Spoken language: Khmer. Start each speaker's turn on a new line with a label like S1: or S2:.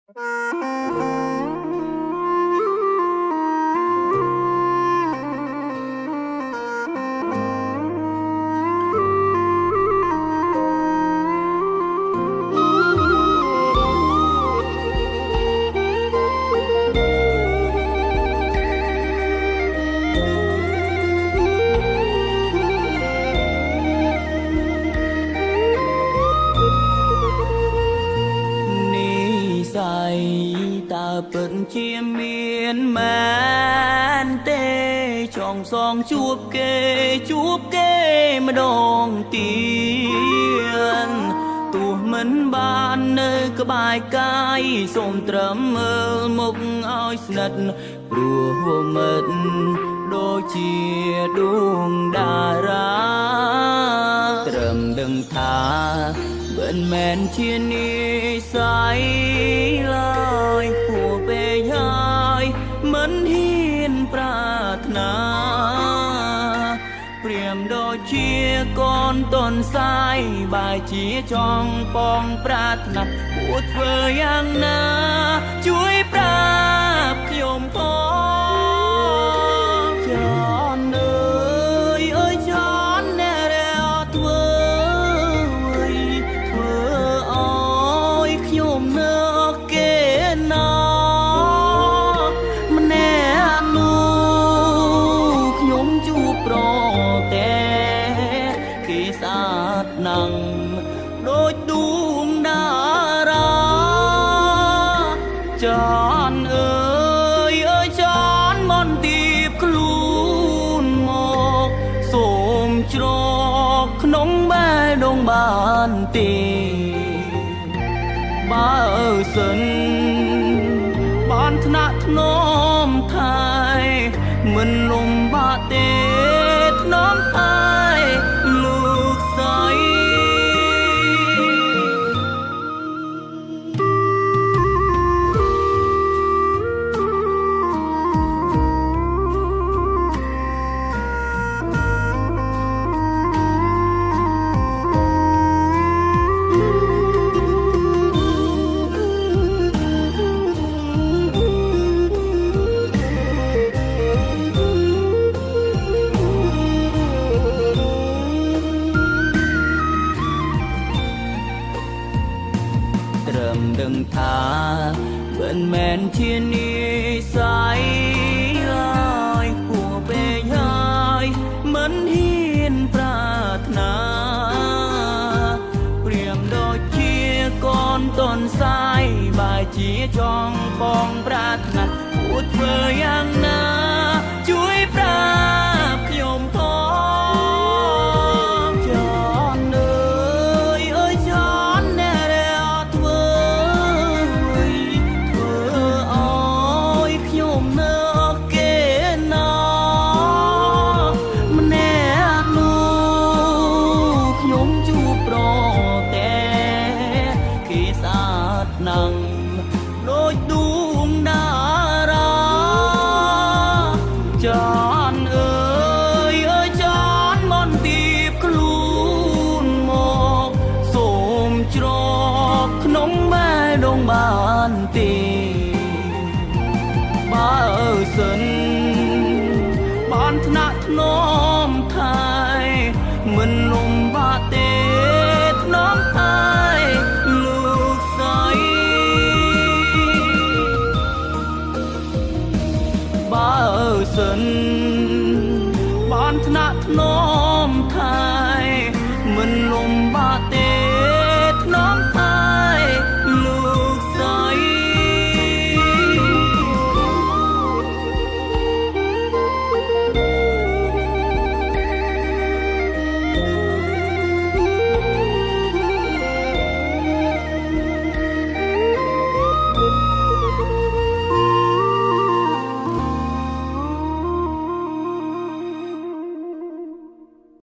S1: ពិតជាមានមែនទេចង់សងជួបគេម្ដងទៀតទោះមិនបាននៅក្បែរកាយសូមត្រឹមមើលមុខឲ្យស្និទ្ធព្រោះមិត្តដូចជាដួងតារាត្រឹមដឹងថាមិនមែនជានិស្ស័យឡើយពួកពេកហើយមិនហ៊ានប្រាថ្នាព្រាមដូចជាកូនតនសាយបែរជាចង់បងប្រាថ្នាគួរធ្វើយ៉ាងណាជួយប្រាប់ខ្ញុំផងចានអើយចានអ្នករាធ្វើឲ្យខ្ញុំនឹកគេណាម្នាក់នោះខ្ញុំជួបប្រតែគេស្អាតណាស់ដូចដួងតារាចានអើយចានមន់ទីបខ្លួនមកសូមច្រកក្នុងបេះដូងបានទេបើសិនបានថ្នាក់ធ្នមថែមិនលំបាកទេធ្នមថែលោកស្រីត្រឹមដឹងថាមិនមែនជានិស្ស័យឡើយពួកពេកហើយមិនហ៊ានប្រាថ្នាព្រាមដូចជាកូនតនសាយបែរជាចង់បងប្រាថ្នាគួរធ្វើយ៉ាងណាជួយប្រាប់ខ្ញុំផងចានអើយចានអ្នករាធ្វើឲ្យខ្ញុំនឹកគេណាម្នាក់នោះខ្ញុំជួបប្រតែគេស្អាតណាស់ដូចដួងតារាចានអើយចានមន់ទីបខ្លួនមកសូមច្រកក្នុងបេះដូងបានទេបើសិនបានថ្នាក់ធ្នម